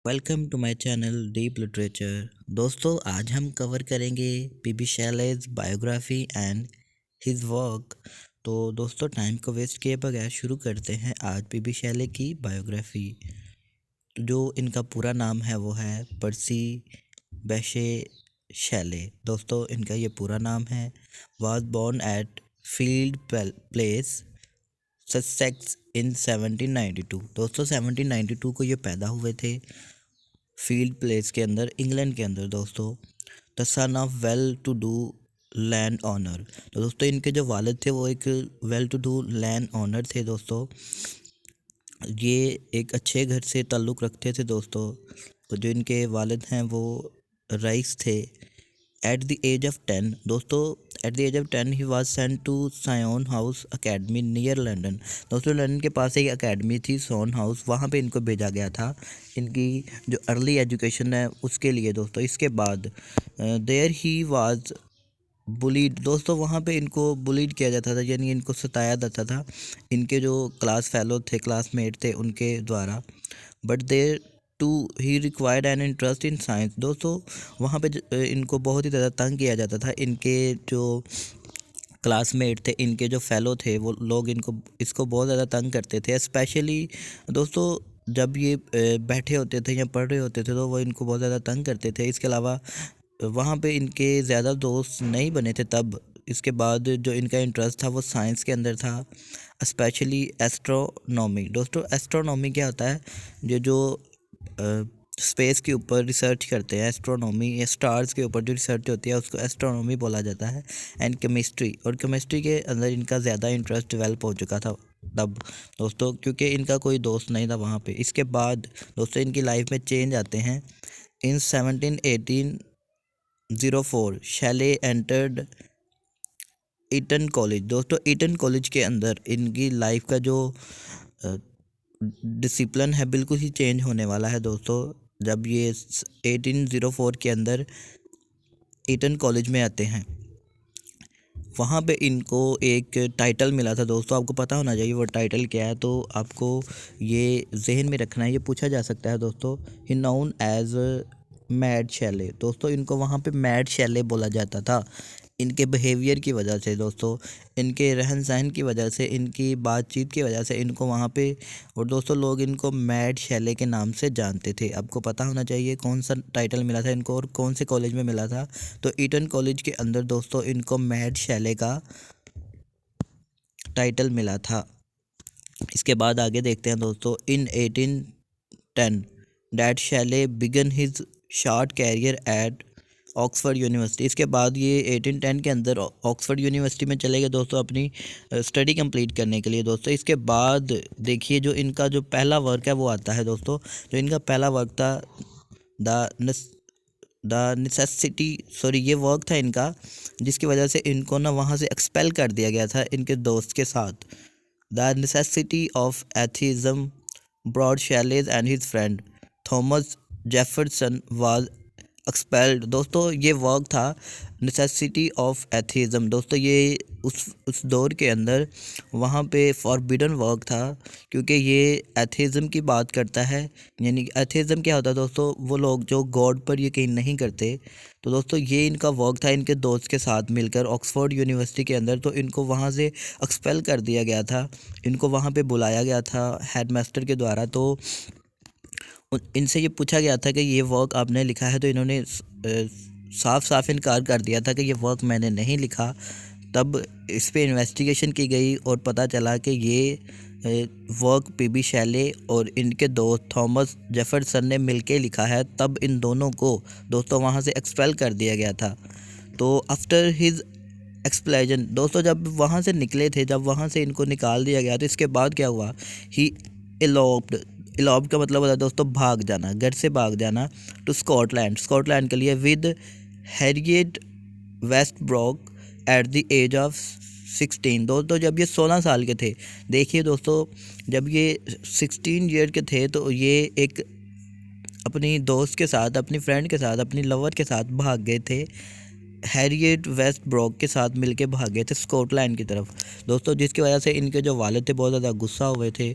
Welcome to my channel deep literature. दोस्तों, आज हम कवर करेंगे PB Shelley's biography and his work. तो दोस्तों, टाइम को वेस्ट किए बगैर शुरू करते हैं आज पीबी शैले की बायोग्राफी। जो इनका पूरा नाम है वो है पर्सी बैशे शैले। दोस्तों, इनका ये पूरा नाम है। Was born at Field Place Sussex in 1792। दोस्तों, 1792 को ये पैदा हुए थे फील्ड प्लेस के अंदर, इंग्लैंड के अंदर। दोस्तों, the son of well to do land owner. तो दोस्तों, इनके जो वालिद थे वो एक well to do land owner थे। दोस्तों, ये एक अच्छे घर से ताल्लुक़ रखते थे। दोस्तों, तो जो इनके वालिद हैं वो रईस थे। एट द एज ऑफ 10, दोस्तों, at the age of 10 he was sent to Syon House Academy near London. दोस्तों, लंदन के पास एक अकेडमी थी सोन हाउस, वहाँ पे इनको भेजा गया था इनकी जो अर्ली एजुकेशन है उसके लिए। दोस्तों, इसके बाद देयर ही वाज बुलीड। दोस्तों, वहाँ पे इनको बुलीड किया जाता था, यानी इनको सताया जाता था इनके जो क्लास फेलो थे, क्लासमेट थे, उनके द्वारा। But there too he required an interest in science. दोस्तों, वहाँ पे इनको बहुत ही ज़्यादा तंग किया जाता था। इनके जो क्लासमेट थे, इनके जो फेलो थे, वो लोग इसको बहुत ज़्यादा तंग करते थे। स्पेशली दोस्तों, जब ये बैठे होते थे या पढ़ रहे होते थे तो वो इनको बहुत ज़्यादा तंग करते थे। इसके अलावा वहाँ पे इनके ज़्यादा दोस्त नहीं बने थे तब। इसके बाद जो इनका इंटरेस्ट था वो साइंस के अंदर था, स्पेशली एस्ट्रोनॉमी। दोस्तों, एस्ट्रोनॉमी क्या होता है? ये जो स्पेस के ऊपर रिसर्च करते हैं, एस्ट्रोनॉमी, या स्टार्स के ऊपर जो रिसर्च होती है उसको एस्ट्रोनॉमी बोला जाता है। एंड केमिस्ट्री, और केमिस्ट्री के अंदर इनका ज़्यादा इंटरेस्ट डेवलप हो चुका था तब। दोस्तों, क्योंकि इनका कोई दोस्त नहीं था वहाँ पे। इसके बाद दोस्तों, इनकी लाइफ में चेंज आते हैं। इन 1704 शैले एंटर्ड ईटन कॉलेज। दोस्तों, ईटन कॉलेज के अंदर इनकी लाइफ का जो डिसिप्लिन है बिल्कुल ही चेंज होने वाला है। दोस्तों, जब ये 1804 के अंदर ईटन कॉलेज में आते हैं, वहाँ पे इनको एक टाइटल मिला था। दोस्तों, आपको पता होना चाहिए वो टाइटल क्या है, तो आपको ये जहन में रखना है, ये पूछा जा सकता है। दोस्तों, ही नोन एज मैड शैले। दोस्तों, इनको वहाँ पे मैड शैले बोला जाता था इनके बिहेवियर की वजह से। दोस्तों, इनके रहन सहन की वजह से, इनकी बातचीत की वजह से इनको वहाँ पे, और दोस्तों, लोग इनको मैड शैले के नाम से जानते थे। आपको पता होना चाहिए कौन सा टाइटल मिला था इनको और कौन से कॉलेज में मिला था। तो ईटन कॉलेज के अंदर दोस्तों इनको मैड शैले का टाइटल मिला था। इसके बाद आगे देखते हैं दोस्तों। In 1810 dad Shelley began his short career at Oxford University. इसके बाद ये 1810 के अंदर ऑक्सफोर्ड यूनिवर्सिटी में चले गए दोस्तों, अपनी स्टडी कंप्लीट करने के लिए। दोस्तों, इसके बाद देखिए जो इनका जो पहला वर्क है वो आता है। दोस्तों, जो इनका पहला वर्क था द नेसेसिटी, सॉरी, ये वर्क था इनका जिसकी वजह से इनको ना वहाँ से एक्सपेल कर दिया गया था इनके दोस्त के साथ। The necessity of atheism brought Shelley's and his friend Thomas Jefferson was expelled. दोस्तों, ये वर्क था नेसेसिटी ऑफ एथिज्म। दोस्तों, ये उस दौर के अंदर वहाँ पे फॉरबिडन वर्क था, क्योंकि ये एथिज्म की बात करता है। यानी कि एथिज्म क्या होता है दोस्तों? वो लोग जो गॉड पर यकीन नहीं करते। तो दोस्तों, ये इनका वर्क था इनके दोस्त के साथ मिलकर ऑक्सफोर्ड यूनिवर्सिटी के अंदर। तो इनको वहाँ से एक्सपेल कर दिया गया था, इनको वहाँ पे बुलाया गया था हेडमास्टर के द्वारा। तो इनसे ये पूछा गया था कि ये वर्क आपने लिखा है, तो इन्होंने साफ साफ इनकार कर दिया था कि ये वर्क मैंने नहीं लिखा। तब इस पे इन्वेस्टिगेशन की गई और पता चला कि ये वर्क पीबी शैले और इनके दोस्त थॉमस जेफरसन ने मिलके लिखा है। तब इन दोनों को दोस्तों वहाँ से एक्सपेल कर दिया गया था। तो आफ्टर हिज एक्सप्लेजन, दोस्तों, जब वहाँ से निकले थे, जब वहाँ से इनको निकाल दिया गया, तो इसके बाद क्या हुआ? ही एलोप्ड। एलोप्ड का मतलब होता है दोस्तों भाग जाना, घर से भाग जाना, टू स्कॉटलैंड, स्कॉटलैंड के लिए, with Harriet Westbrook at the age of 16। दोस्तों, जब ये 16 साल के थे, देखिए दोस्तों, जब ये 16 ईयर के थे तो ये एक अपनी दोस्त के साथ, अपनी फ्रेंड के साथ, अपनी लवर के साथ भाग गए थे। हैरियट वेस्टब्रोक के साथ मिलके भाग गए थे स्कॉटलैंड की तरफ। दोस्तों, जिसकी वजह से इनके जो वालिद थे बहुत ज़्यादा गुस्सा हुए थे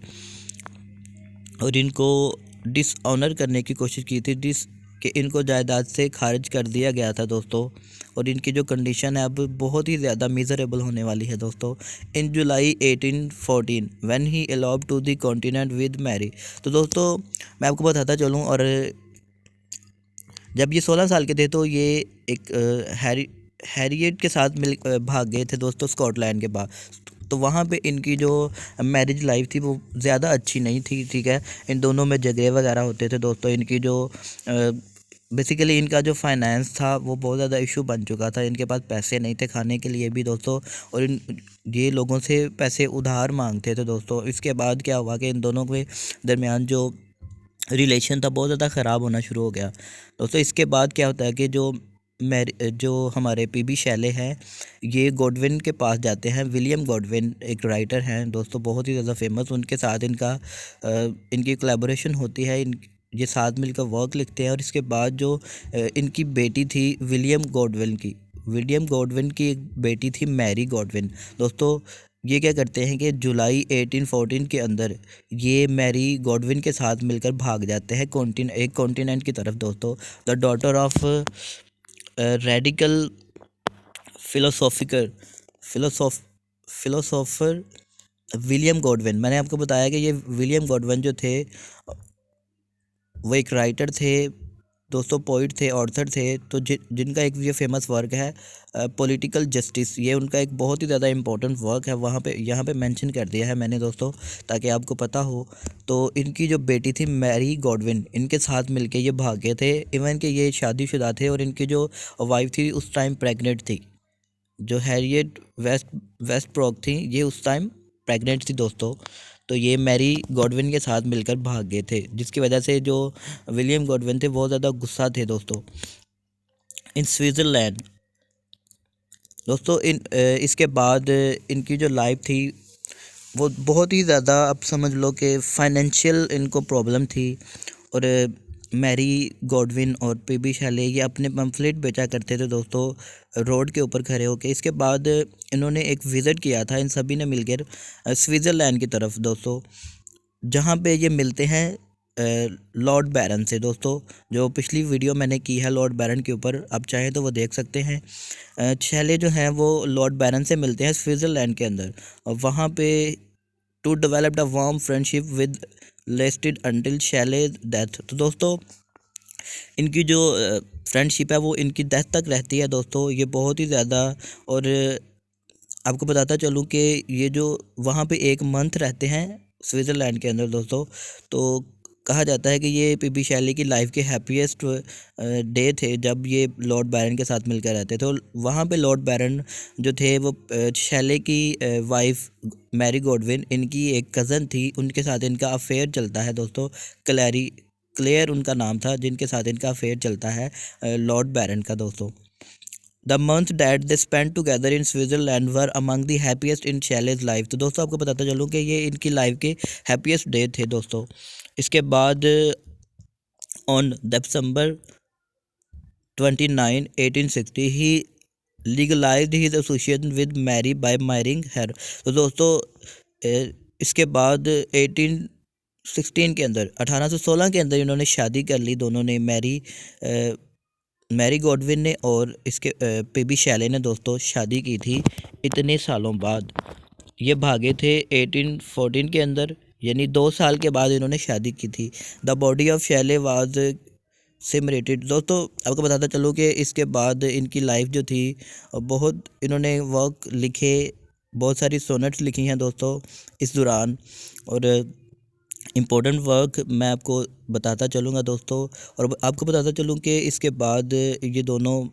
और इनको डिसऑनर करने की कोशिश की थी, कि इनको जायदाद से खारिज कर दिया गया था दोस्तों। और इनकी जो कंडीशन है अब बहुत ही ज़्यादा मिजरेबल होने वाली है दोस्तों। In July 1814 when he allowed to the continent with Mary. तो दोस्तों मैं आपको बताता चलूँ, और जब ये 16 साल के थे तो ये एक हैरियट के साथ भाग गए थे दोस्तों स्कॉटलैंड के पास। तो वहाँ पे इनकी जो मैरिज लाइफ थी वो ज़्यादा अच्छी नहीं थी, ठीक है। इन दोनों में झगड़े वगैरह होते थे दोस्तों। इनकी जो बेसिकली इनका जो फाइनेंस था वो बहुत ज़्यादा इशू बन चुका था। इनके पास पैसे नहीं थे खाने के लिए भी दोस्तों, और ये लोगों से पैसे उधार मांगते थे दोस्तों। इसके बाद क्या हुआ कि इन दोनों के दरमियान जो रिलेशन था बहुत ज़्यादा ख़राब होना शुरू हो गया दोस्तों। इसके बाद क्या होता है कि जो हमारे पीबी शैले हैं, ये गॉडविन के पास जाते हैं। विलियम गॉडविन एक राइटर हैं दोस्तों, बहुत ही ज़्यादा फेमस। उनके साथ इनकी कोलैबोरेशन होती है। ये साथ मिलकर वर्क लिखते हैं। और इसके बाद जो इनकी बेटी थी विलियम गॉडविन की एक बेटी थी मैरी गॉडविन दोस्तों। ये क्या करते हैं कि जुलाई 1814 के अंदर ये मैरी गॉडविन के साथ मिलकर भाग जाते हैं एक कॉन्टिनेंट की तरफ दोस्तों। The daughter of radical philosophical philosophe philosopher William Godwin. मैंने आपको बताया कि ये विलियम गॉडविन जो थे वो एक राइटर थे दोस्तों, पोइट थे, ऑर्थर थे। तो जिनका एक ये फेमस वर्क है पॉलिटिकल जस्टिस, ये उनका एक बहुत ही ज़्यादा इंपॉर्टेंट वर्क है। वहाँ पे यहाँ पे मेंशन कर दिया है मैंने दोस्तों, ताकि आपको पता हो। तो इनकी जो बेटी थी मैरी गॉडविन, इनके साथ मिलके ये भागे थे। इवन कि ये शादीशुदा थे, और इनकी जो वाइफ थी उस टाइम प्रेग्नेंट थी। जो हैरियट वेस्ट प्रोक थी, ये उस टाइम प्रेग्नेंट थी दोस्तों। तो ये मैरी गॉडविन के साथ मिलकर भाग गए थे, जिसकी वजह से जो विलियम गॉडविन थे बहुत ज़्यादा गुस्सा थे दोस्तों। इन स्विट्ज़रलैंड दोस्तों, इसके बाद इनकी जो लाइफ थी वो बहुत ही ज़्यादा, अब समझ लो कि फाइनेंशियल इनको प्रॉब्लम थी। और मैरी गॉडविन और पीबी शैले ये अपने पम्फलेट बेचा करते थे दोस्तों, रोड के ऊपर खड़े होके। इसके बाद इन्होंने एक विज़िट किया था इन सभी ने मिलकर स्विट्ज़रलैंड की तरफ दोस्तों, जहाँ पे ये मिलते हैं लॉर्ड बैरन से दोस्तों। जो पिछली वीडियो मैंने की है लॉर्ड बैरन के ऊपर, आप चाहें तो वो देख सकते हैं। शैले जो हैं वो लॉर्ड बैरन से मिलते हैं स्विट्ज़रलैंड के अंदर, और वहाँ पे two developed a warm friendship with lasted until Shelley death. तो दोस्तों इनकी जो फ्रेंडशिप है वो इनकी डेथ तक रहती है दोस्तों। ये बहुत ही ज़्यादा। और आपको बताता चलूँ कि ये जो वहाँ पे एक मंथ रहते हैं स्विट्ज़रलैंड के अंदर दोस्तों, तो कहा जाता है कि ये पीबी शैली की लाइफ के हैप्पीएस्ट डे थे जब ये लॉर्ड बैरन के साथ मिलकर रहते थे। तो वहाँ पे लॉर्ड बैरन जो थे वो शैले की वाइफ मैरी गॉडविन, इनकी एक कज़न थी, उनके साथ इनका अफेयर चलता है दोस्तों। क्लेयर उनका नाम था, जिनके साथ इनका अफेयर चलता है लॉर्ड बैरन का दोस्तों। The month that they spend together in Switzerland were among the happiest in Shelley's life. तो दोस्तों आपको बताता चलूँ कि ये इनकी लाइफ के हैप्पीएस्ट डे थे दोस्तों। इसके बाद on December 29, 1860 he legalized his association with Mary by marrying her. तो दोस्तों इसके बाद 1816 के अंदर 1816 के अंदर इन्होंने शादी कर ली दोनों ने, मैरी गॉडविन ने और इसके पीबी शैले ने दोस्तों शादी की थी इतने सालों बाद। ये भागे थे 1814 के अंदर, यानी 2 साल के बाद इन्होंने शादी की थी। The body of Shelley was सिमरेटेड। दोस्तों आपको बताता चलूँ कि इसके बाद इनकी लाइफ जो थी बहुत, इन्होंने वर्क लिखे, बहुत सारी सोनेट्स लिखी हैं दोस्तों इस दौरान। और इम्पोर्टेंट वर्क मैं आपको बताता चलूँगा दोस्तों। और आपको बताता चलूँ कि इसके बाद ये दोनों,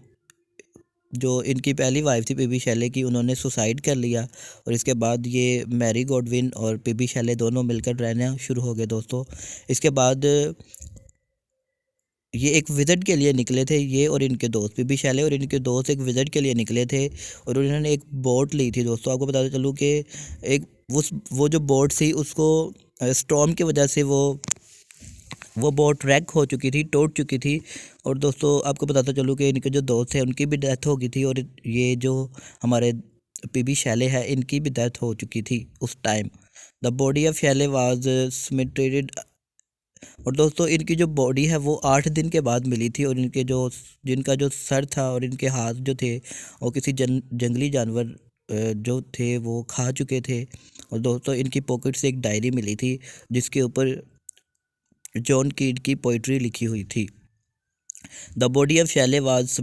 जो इनकी पहली वाइफ थी पीबी शैले की, उन्होंने सुसाइड कर लिया। और इसके बाद ये मैरी गॉडविन और पीबी शैले दोनों मिलकर रहना शुरू हो गए दोस्तों। इसके बाद ये एक विज़िट के लिए निकले थे, ये और इनके दोस्त, पीबी शैले और इनके दोस्त एक विज़िट के लिए निकले थे। और उन्होंने एक बोट ली थी दोस्तों। आपको बताते चलूँ कि एक वो जो बोट थी उसको स्टॉर्म की वजह से वो बोट रैक हो चुकी थी, टूट चुकी थी। और दोस्तों आपको बताता चलूँ कि इनके जो दोस्त थे उनकी भी डेथ हो गई थी, और ये जो हमारे पीबी शैले है इनकी भी डेथ हो चुकी थी उस time. The body of Shelley was cremated और दोस्तों इनकी जो बॉडी है वो 8 दिन के बाद मिली थी, और इनके जो जिनका जो सर था और इनके हाथ जो थे वो किसी जंगली जानवर जो थे वो खा चुके थे। और दोस्तों इनकी पॉकेट से एक डायरी मिली थी जिसके ऊपर जॉन कीट की पोइट्री लिखी हुई थी। The body of Shelley was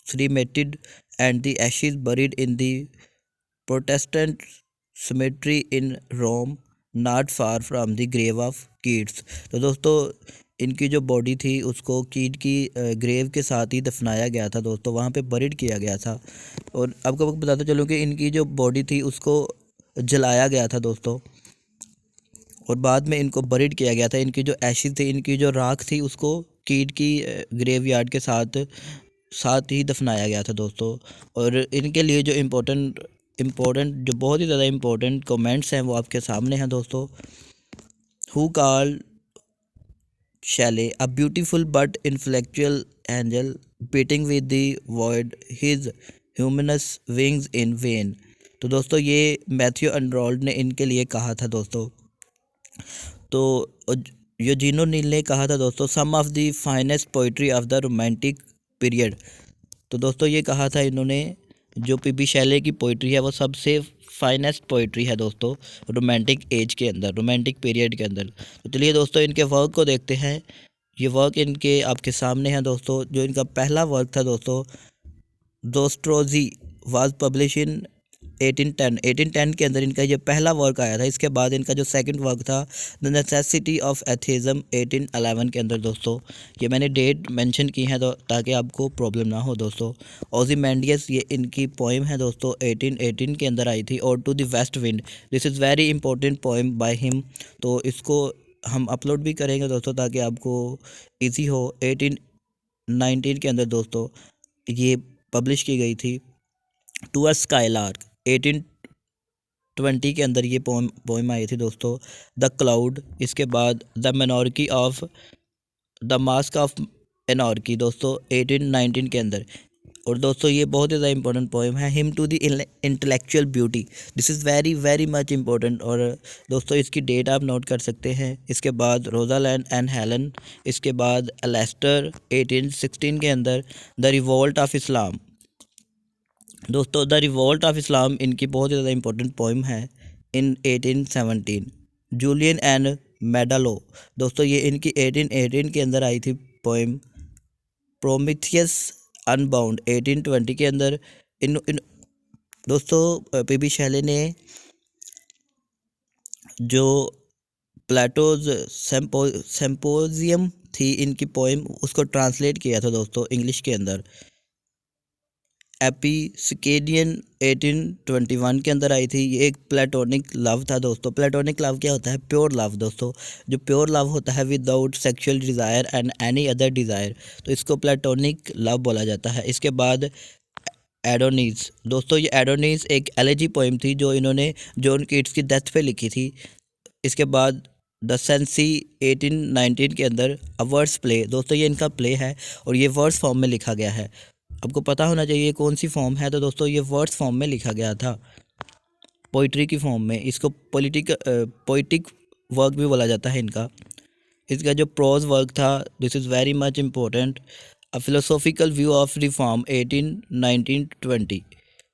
cremated and the ashes buried in the Protestant cemetery in Rome, not far from the grave of Keats। तो दोस्तों इनकी जो बॉडी थी उसको कीट की ग्रेव के साथ ही दफनाया गया था दोस्तों, वहाँ पे बरिड किया गया था। और आपको बताता चलूँ कि इनकी जो बॉडी थी उसको जलाया गया था दोस्तों, और बाद में इनको बरिड किया गया था। इनकी जो एशेज थी, इनकी जो राख थी, उसको कीट की ग्रेव यार्ड के साथ साथ ही दफनाया गया था दोस्तों। और इनके लिए जो इम्पोर्टेंट जो बहुत ही ज़्यादा इम्पोर्टेंट कमेंट्स हैं वो आपके सामने हैं दोस्तों। Who called Shelley a beautiful but ineffectual angel beating with the void his luminous wings in vain. तो दोस्तों ये मैथ्यू एनरोल्ड ने इनके लिए कहा था दोस्तों। तो यूजीनो नील ने कहा था दोस्तों, some of the finest poetry of the romantic period. तो दोस्तों ये कहा था इन्होंने, जो पीबी शैले की पोइट्री है वो सबसे फाइनेस्ट पोइट्री है दोस्तों रोमांटिक एज के अंदर, रोमांटिक पीरियड के अंदर। तो चलिए दोस्तों इनके वर्क को देखते हैं। ये वर्क इनके आपके सामने है दोस्तों। जो इनका पहला वर्क था दोस्तों, दोस्ट्रोजी वाज पब्लिश इन 1810 के अंदर इनका ये पहला वर्क आया था। इसके बाद इनका जो सेकंड वर्क था द नेसेसिटी ऑफ एथेज़म 1811 के अंदर दोस्तों। ये मैंने डेट मेंशन की है तो ताकि आपको प्रॉब्लम ना हो दोस्तों। ओzymandias ये इनकी पोइम है दोस्तों, 1818 के अंदर आई थी। और to the west wind, this is very important poem by him, तो इसको हम अपलोड भी करेंगे दोस्तों ताकि आपको ईजी हो। 1819 के अंदर दोस्तों ये पब्लिश की गई थी। टू अ स्काईलार्क 1820 के अंदर ये पोइम आई थी दोस्तों। द क्लाउड, इसके बाद द मेनोर्की of the mask of anarchy दोस्तों 1819 के अंदर। और दोस्तों ये बहुत ही ज़्यादा इंपॉर्टेंट पोइम है, hymn to the intellectual beauty, this is very very much important. और दोस्तों इसकी डेट आप नोट कर सकते हैं। इसके बाद रोजालैंड एंड हेलन, इसके बाद एलेस्टर 1816 के अंदर द रिवोल्ट ऑफ इस्लाम। दोस्तों द रिवोल्ट ऑफ इस्लाम इनकी बहुत ही ज़्यादा इंपॉर्टेंट पोइम है इन 1817। जूलियन एंड मेडालो दोस्तों ये इनकी 1818 के अंदर आई थी पोइम। प्रोमिथियस अनबाउंड 1820 के अंदर। इन दोस्तों पीबी शैले ने जो प्लेटोज सेम्पोजियम थी इनकी पोइम, उसको ट्रांसलेट किया था दोस्तों इंग्लिश के अंदर। एपिसिकेडियन 1821 के अंदर आई थी। ये एक प्लेटोनिक लव था दोस्तों। प्लेटोनिक लव क्या होता है? प्योर लव दोस्तों। जो प्योर लव होता है without sexual desire and any other desire, तो इसको प्लेटोनिक लव बोला जाता है। इसके बाद एडोनीस दोस्तों, ये एडोनीस एक एलेजी पोइम थी जो इन्होंने जॉन कीट्स की डेथ पे लिखी थी। इसके बाद द सेंसी 1819 के अंदर अ वर्ड्स प्ले दोस्तों, ये इनका प्ले है और ये वर्ड्स फॉर्म में लिखा गया है। आपको पता होना चाहिए कौन सी फॉर्म है, तो दोस्तों ये वर्ड्स फॉर्म में लिखा गया था, पोइट्री की फॉर्म में। इसको पोइटिक वर्क भी बोला जाता है इनका। इसका जो प्रोज वर्क था, this is very much important, a philosophical view of reform 1819-20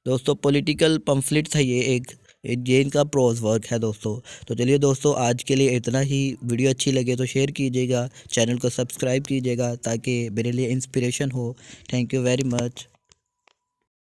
दोस्तों। पॉलिटिकल पम्फलेट था ये इनका प्रोज वर्क है दोस्तों। तो चलिए दोस्तों आज के लिए इतना ही। वीडियो अच्छी लगे तो शेयर कीजिएगा, चैनल को सब्सक्राइब कीजिएगा ताकि मेरे लिए इंस्पिरेशन हो। Thank you very much.